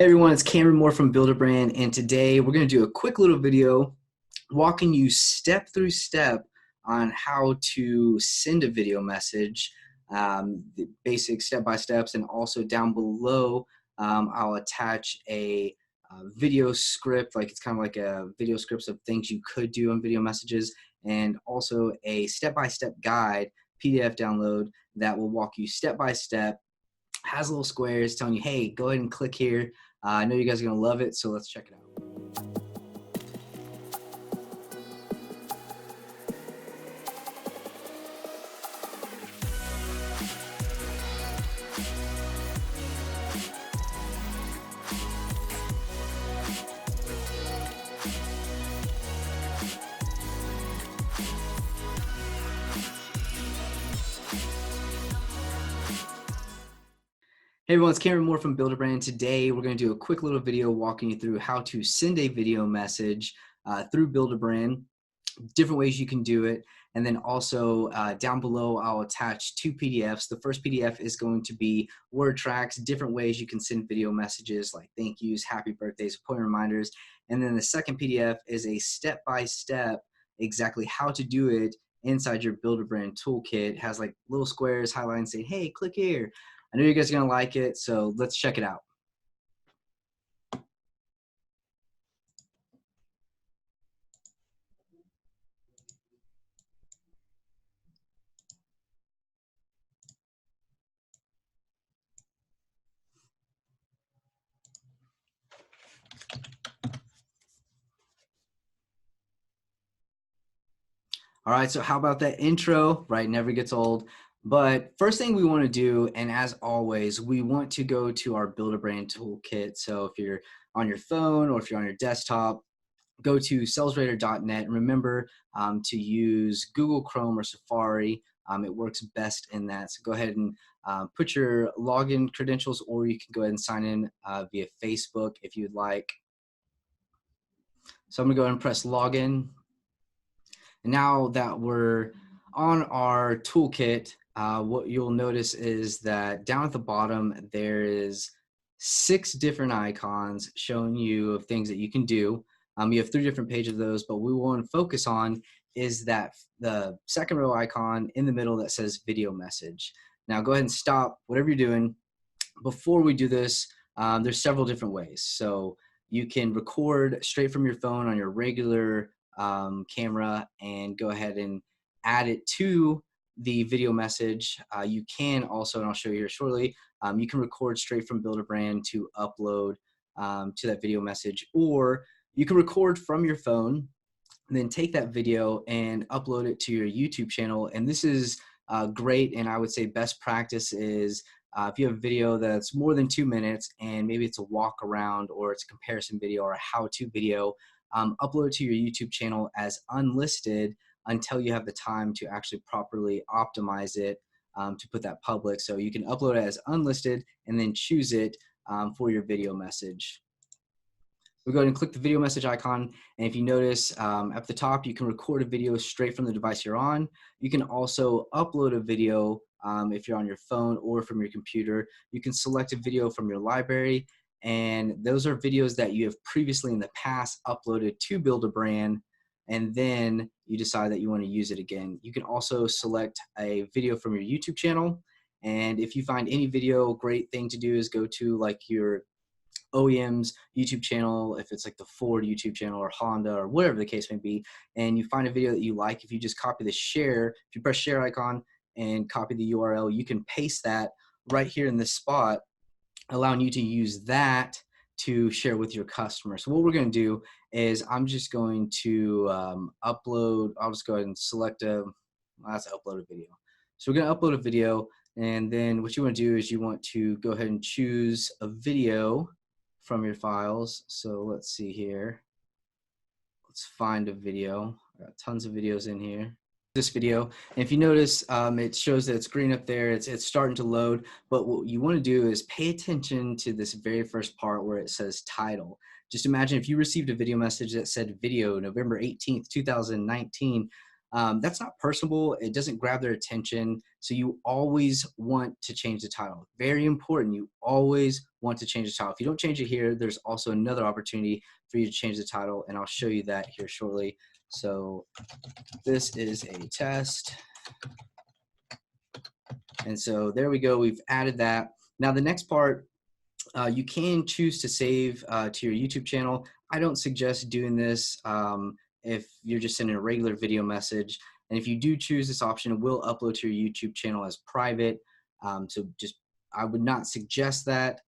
Hey everyone, it's Cameron Moore from Build-A-Brand, and today we're going to do a quick little video walking you step through step on how to send a video message, the basic step-by-steps, and also down below I'll attach a video script, like it's kind of like a video scripts of things you could do on video messages, and also a step-by-step guide PDF download that will walk you step by step, has little squares telling you, hey, go ahead and click here. I know you guys are going to love it, so let's check it out. Hey everyone, it's Cameron Moore from Build-A-Brand. Today we're going to do a quick little video walking you through how to send a video message through Build-A-Brand, different ways you can do it, and then also down below I'll attach two PDFs. The first PDF is going to be word tracks, different ways you can send video messages like thank yous, happy birthdays, appointment reminders, and then the second PDF is a step-by-step exactly how to do it inside your Build-A-Brand toolkit. It has like little squares highlighting saying, hey, click here. I know you guys are going to like it, so let's check it out. All right, so how about that intro, right? Never gets old. But first thing we want to do, and as always, we want to go to our Build-A-Brand toolkit. So if you're on your phone or if you're on your desktop, go to salesradar.net and remember to use Google Chrome or Safari. It works best in that. So go ahead and put your login credentials, or you can go ahead and sign in via Facebook if you'd like. So I'm gonna go ahead and press login. And now that we're on our toolkit, what you'll notice is that down at the bottom, there is 6 different icons showing you of things that you can do. You have 3 different pages of those, but what we want to focus on is that the second row icon in the middle that says video message. Now go ahead and stop whatever you're doing. Before we do this, there's several different ways. So you can record straight from your phone on your regular camera and go ahead and add it to the video message. You can also, and I'll show you here shortly, you can record straight from Build-A-Brand to upload to that video message, or you can record from your phone and then take that video and upload it to your YouTube channel. And this is great, and I would say best practice is if you have a video that's more than 2 minutes and maybe it's a walk around or it's a comparison video or a how-to video, upload it to your YouTube channel as unlisted until you have the time to actually properly optimize it to put that public. So you can upload it as unlisted and then choose it for your video message. We go ahead and click the video message icon, and if you notice at the top, you can record a video straight from the device you're on. You can also upload a video if you're on your phone or from your computer. You can select a video from your library, and those are videos that you have previously in the past uploaded to Build-A-Brand, and then you decide that you want to use it again. You can also select a video from your YouTube channel, and if you find any video, great thing to do is go to like your OEM's YouTube channel, if it's like the Ford YouTube channel or Honda or whatever the case may be, and you find a video that you like, if you just copy the share, if you press share icon and copy the URL, you can paste that right here in this spot, allowing you to use that to share with your customers. So what we're going to do is I'm just going to upload. I'll just go ahead and select let's upload a video. So we're going to upload a video, and then what you want to do is you want to go ahead and choose a video from your files. So let's see here. Let's find a video. I got tons of videos in here. This video, and if you notice, it shows that it's green up there. It's starting to load. But what you want to do is pay attention to this very first part where it says title. Just imagine if you received a video message that said video November 18th, 2019. that's not personable. It doesn't grab their attention. So you always want to change the title. Very important. You always want to change the title. If you don't change it here, there's also another opportunity for you to change the title, and I'll show you that here shortly. So this is a test. And so there we go. We've added that. Now the next part, you can choose to save to your YouTube channel. I don't suggest doing this if you're just sending a regular video message. And if you do choose this option, it will upload to your YouTube channel as private. So I would not suggest that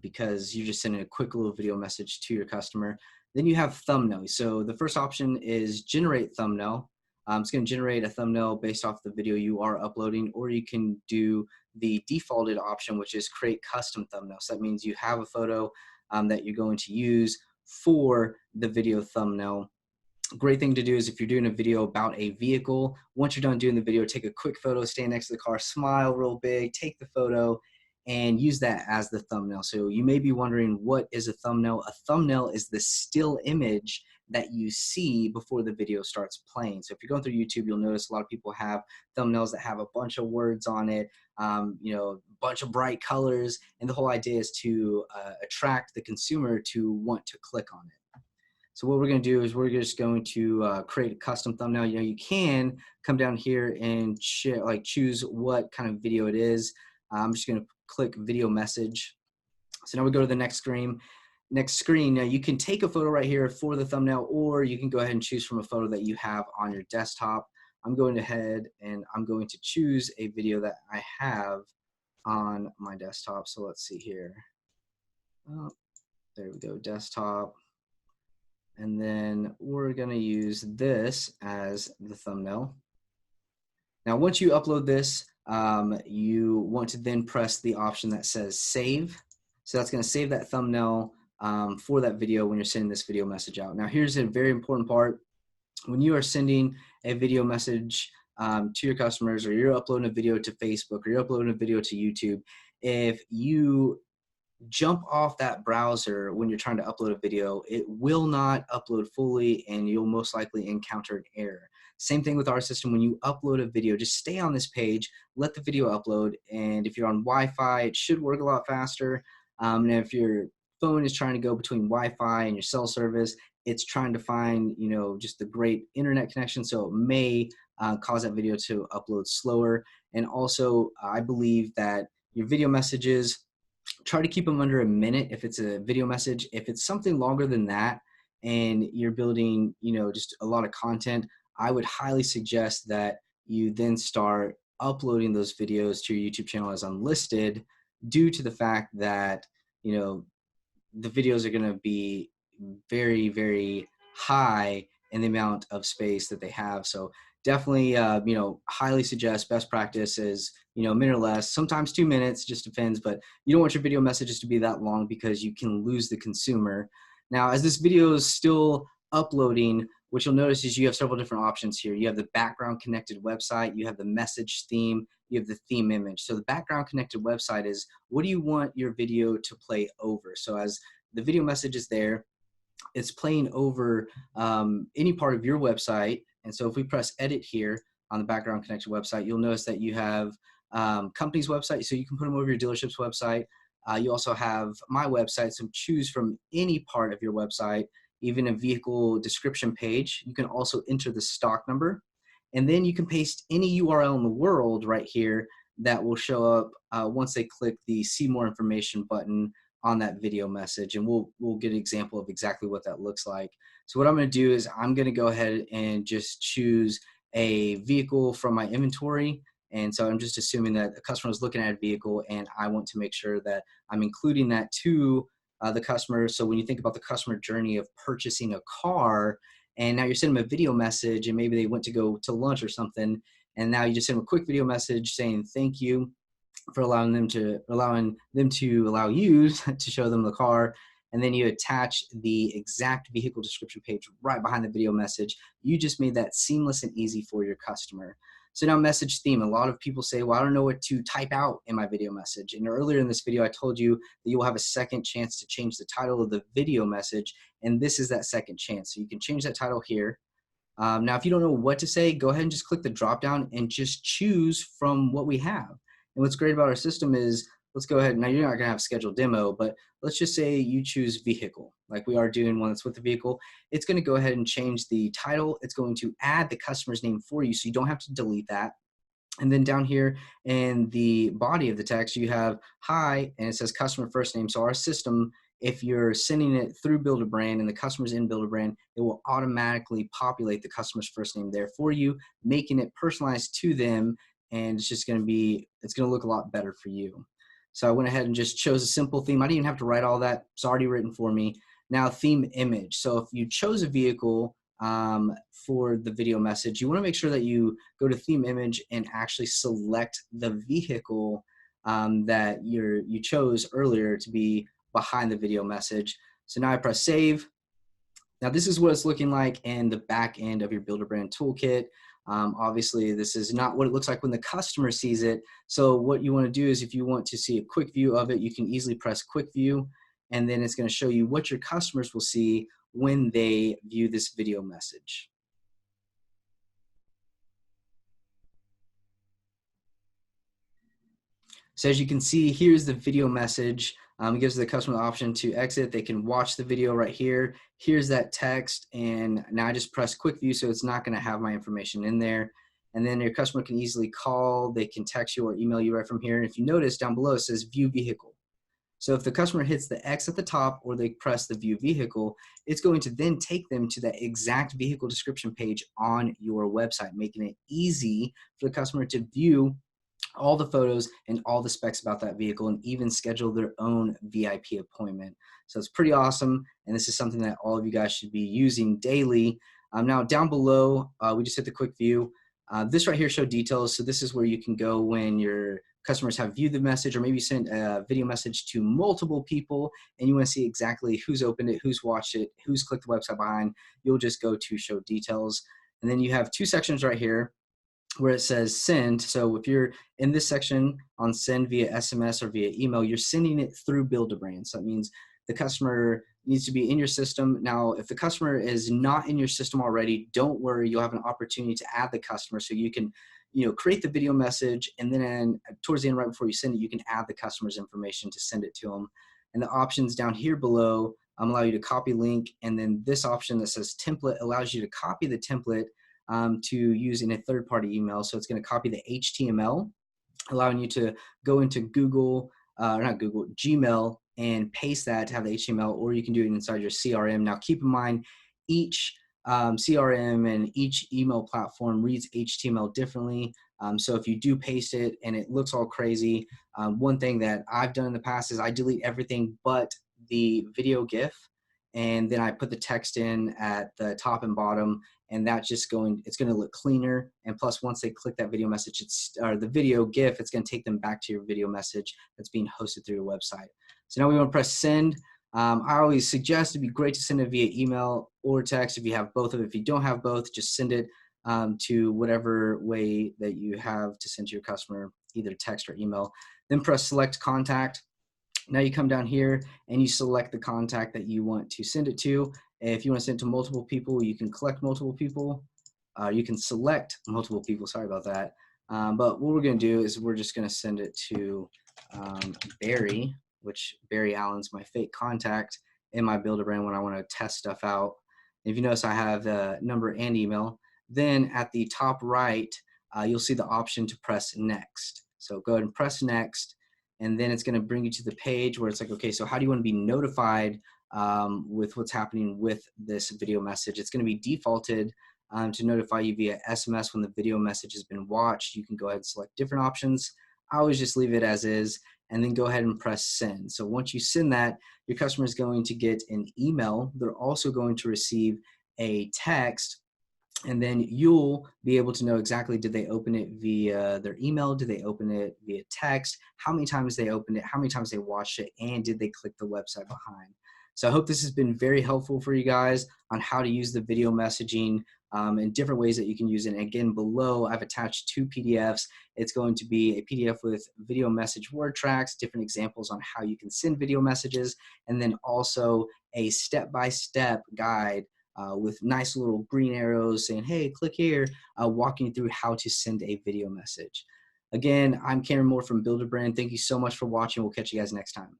because you're just sending a quick little video message to your customer. Then you have thumbnail. So the first option is generate thumbnail. It's going to generate a thumbnail based off the video you are uploading, or you can do the defaulted option, which is create custom thumbnails. So that means you have a photo that you're going to use for the video thumbnail. Great thing to do is if you're doing a video about a vehicle, once you're done doing the video, take a quick photo, stand next to the car, smile real big, take the photo, and use that as the thumbnail. So you may be wondering, what is a thumbnail? A thumbnail is the still image that you see before the video starts playing. So if you're going through YouTube, you'll notice a lot of people have thumbnails that have a bunch of words on it, you know, a bunch of bright colors, and the whole idea is to attract the consumer to want to click on it. So what we're going to do is we're just going to create a custom thumbnail. You know, you can come down here and choose what kind of video it is. I'm just going to click video message. So now we go to the next screen. Now you can take a photo right here for the thumbnail, or you can go ahead and choose from a photo that you have on your desktop. I'm going ahead and I'm going to choose a video that I have on my desktop. So let's see here. Oh, there we go, desktop. And then we're going to use this as the thumbnail. Now, once you upload this, you want to then press the option that says save. So that's going to save that thumbnail for that video when you're sending this video message out. Now, here's a very important part. When you are sending a video message to your customers, or you're uploading a video to Facebook, or you're uploading a video to YouTube, if you jump off that browser when you're trying to upload a video, it will not upload fully, and you'll most likely encounter an error. Same thing with our system. When you upload a video, just stay on this page, let the video upload, and if you're on Wi-Fi, it should work a lot faster. And if your phone is trying to go between Wi-Fi and your cell service, it's trying to find, you know, just the great internet connection, so it may cause that video to upload slower. And also, I believe that your video messages, try to keep them under a minute if it's a video message. If it's something longer than that and you're building, you know, just a lot of content, I would highly suggest that you then start uploading those videos to your YouTube channel as unlisted, due to the fact that, you know, the videos are going to be very, very high in the amount of space that they have. So definitely, you know, highly suggest, best practice is, you know, a minute or less, sometimes 2 minutes, just depends, but you don't want your video messages to be that long because you can lose the consumer. Now, as this video is still uploading, what you'll notice is you have several different options here. You have the background connected website, you have the message theme, you have the theme image. So the background connected website is, what do you want your video to play over? So as the video message is there, it's playing over any part of your website. And so if we press edit here on the background connected website, you'll notice that you have company's website, so you can put them over your dealership's website. You also have my website, so choose from any part of your website, even a vehicle description page. You can also enter the stock number, and then you can paste any URL in the world right here that will show up once they click the see more information button on that video message, and we'll get an example of exactly what that looks like. So what I'm going to do is I'm going to go ahead and just choose a vehicle from my inventory. And so I'm just assuming that the customer is looking at a vehicle, and I want to make sure that I'm including that to the customer. So when you think about the customer journey of purchasing a car, and now you're sending them a video message, and maybe they went to go to lunch or something, and now you just send them a quick video message saying thank you for allowing you to show them the car, and then you attach the exact vehicle description page right behind the video message. You just made that seamless and easy for your customer. So now message theme. A lot of people say, well, I don't know what to type out in my video message. And earlier in this video, I told you that you will have a second chance to change the title of the video message, and this is that second chance. So you can change that title here. Now, if you don't know what to say, go ahead and just click the drop down and just choose from what we have. And what's great about our system is, let's go ahead. Now, you're not going to have a scheduled demo, but let's just say you choose vehicle, like we are doing one that's with the vehicle. It's going to go ahead and change the title. It's going to add the customer's name for you, so you don't have to delete that. And then down here in the body of the text, you have hi, and it says customer first name. So our system, if you're sending it through Build-A-Brand and the customer's in Build-A-Brand, it will automatically populate the customer's first name there for you, making it personalized to them. And it's just going to be, it's going to look a lot better for you. So I went ahead and just chose a simple theme. I didn't even have to write all that. It's already written for me. Now, theme image. So if you chose a vehicle for the video message, you want to make sure that you go to theme image and actually select the vehicle that you chose earlier to be behind the video message. So now I press save. Now this is what it's looking like in the back end of your Build-A-Brand toolkit. Obviously, this is not what it looks like when the customer sees it. So what you want to do is, if you want to see a quick view of it, you can easily press quick view, and then it's going to show you what your customers will see when they view this video message. So as you can see, here's the video message. It gives the customer the option to exit. They can watch the video right here. Here's that text, and now I just press quick view, so it's not going to have my information in there. And then your customer can easily call, they can text you or email you right from here. And if you notice down below, it says view vehicle. So if the customer hits the X at the top or they press the view vehicle, it's going to then take them to that exact vehicle description page on your website, making it easy for the customer to view all the photos and all the specs about that vehicle, and even schedule their own VIP appointment. So it's pretty awesome, and this is something that all of you guys should be using daily. Now down below, we just hit the quick view. This right here show details. So this is where you can go when your customers have viewed the message, or maybe sent a video message to multiple people and you want to see exactly who's opened it, who's watched it, who's clicked the website behind. You'll just go to show details. And then you have two sections right here where it says send. So if you're in this section on send via SMS or via email, you're sending it through Build-A-Brand. So that means the customer needs to be in your system. Now, if the customer is not in your system already, don't worry, you'll have an opportunity to add the customer, so you can create the video message, and then towards the end, right before you send it, you can add the customer's information to send it to them. And the options down here below allow you to copy link, and then this option that says template allows you to copy the template to use in a third-party email. So it's going to copy the HTML, allowing you to go into Gmail, and paste that to have the HTML, or you can do it inside your CRM. Now, keep in mind, each CRM and each email platform reads HTML differently. So if you do paste it and it looks all crazy, one thing that I've done in the past is I delete everything but the video GIF, and then I put the text in at the top and bottom, and that's just it's going to look cleaner. And plus, once they click that video message, or the video GIF, it's going to take them back to your video message that's being hosted through your website. So now we want to press send. I always suggest it'd be great to send it via email or text if you have both of it. If you don't have both, just send it to whatever way that you have to send to your customer, either text or email. Then press select contact. Now you come down here and you select the contact that you want to send it to. If you want to send it to multiple people, you can collect multiple people. You can select multiple people, sorry about that. But what we're going to do is we're just going to send it to Barry, which Barry Allen's my fake contact in my Build-A-Brand when I want to test stuff out. And if you notice, I have the number and email. Then at the top right, you'll see the option to press next. So go ahead and press next, and then it's going to bring you to the page where it's like, okay, so how do you want to be notified with what's happening with this video message? It's going to be defaulted to notify you via SMS when the video message has been watched. You can go ahead and select different options. I always just leave it as is, and then go ahead and press send. So once you send that, your customer is going to get an email. They're also going to receive a text, and then you'll be able to know exactly, did they open it via their email? Did they open it via text? How many times they opened it? How many times they watched it? And did they click the website behind? So I hope this has been very helpful for you guys on how to use the video messaging and different ways that you can use it. And again, below I've attached 2 PDFs. It's going to be a PDF with video message word tracks, different examples on how you can send video messages, and then also a step-by-step guide with nice little green arrows saying, hey, click here, walking you through how to send a video message. Again, I'm Cameron Moore from Builderbrand. Thank you so much for watching. We'll catch you guys next time.